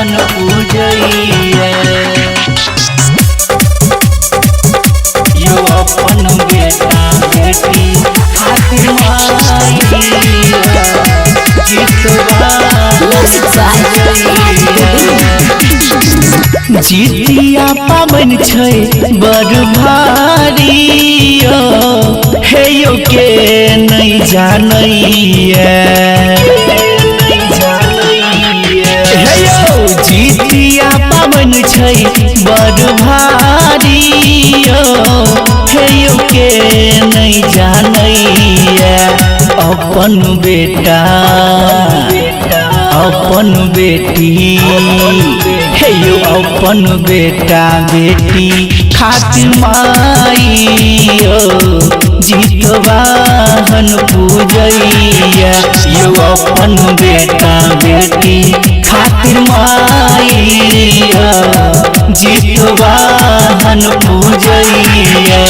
वाहन पूजैया यो अपन बेटा बेटी खातिर माइया जीतवा जितिया पावन छै बड़ भारी हे यो के नहीं जानैया हे यो जितिया पावन छै बड़ भारी हे यो के नहीं जानैया अपन बेटा अपन बेटी हे यो अपन बेटा बेटी खातिर माइयो जीतवाहन पूजैया यो अपन बेटा बेटी खातिर माइयो जीतवाहन पूजैया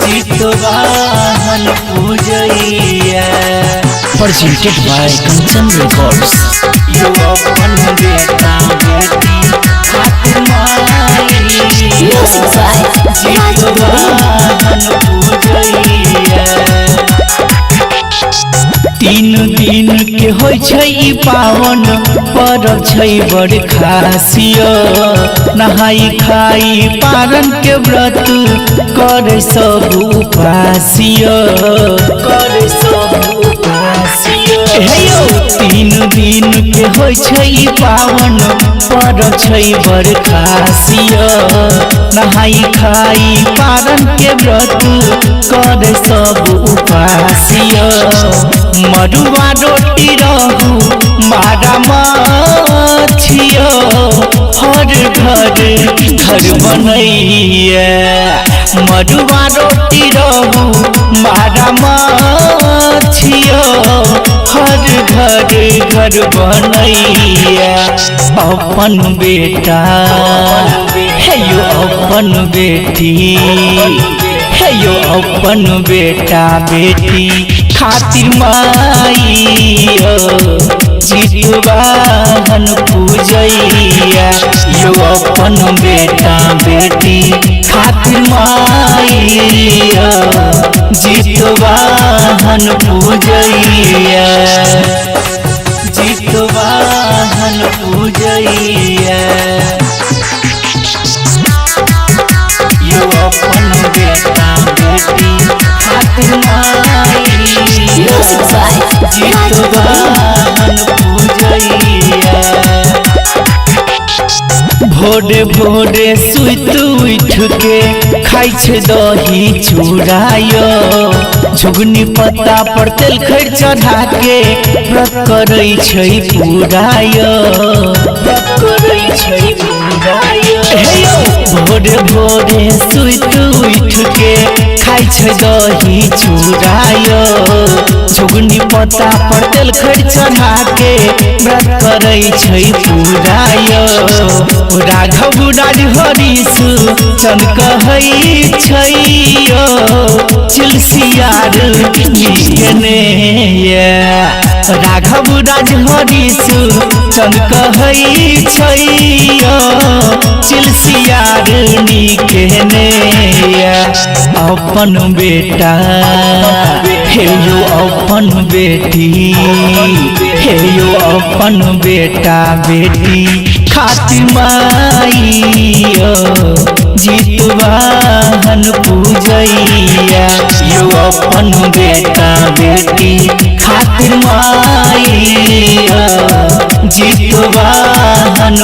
जीतवाहन पूजैया presented by Kanchan Records. You अपन बेटा बेटी खातिर माइया जीतवाहन पूजैया तीन दिन के होय छै ई पावन पर्व छै बड़ खासियो नहाई खाई पारण के व्रत करे सब उपासियो करे सब उपासियो हे यो तीन दिन के होय छै ई पावन पर्व छै बड़ खासियो नहाई खाई पारण के व्रत करे सब उपासियो मड़ुआ रोटी रहू मारा मछियो हर घर घर बनैया मड़ुआ रोटी रहू मारा मछियो हर घर घर बनैया अपन बेटा हे यो अपन बेटी हे यो अपन बेटा बेटी खातिर माइयो जीतवाहन पूजैया यो अपन बेटा बेटी खातिर माइयो जीतवाहन पूजैया जीतवाहन पूजैया यो अपन बेटा बेटी खातिर जीतवाहन पूजैया भोरे भोरे सुइत उठ के खाई छै दही चूड़ायो झुगनी पत्ता पर तेल खैर चढ़ा के व्रत करै छै पूरायो व्रत करै छै पूरायो हे यो भोरे भोरे सुइत उठ के खाई छै दही चूड़ायो झुगनी पत्ता पर तेल खैर चढ़ा के व्रत करै छै पूरायो राघव राज हरीश चंद कहै छै चिलसियार लिखने राघव राज हरीश चंद कहै छै चिलसियार लिखने अपन बेटा हे यो अपन बेटी हे यो अपन बेटा बेटी खातिर माइयो जीतवाहन पूजैया यो अपन बेटा बेटी खातिर माइयो जीतवाहन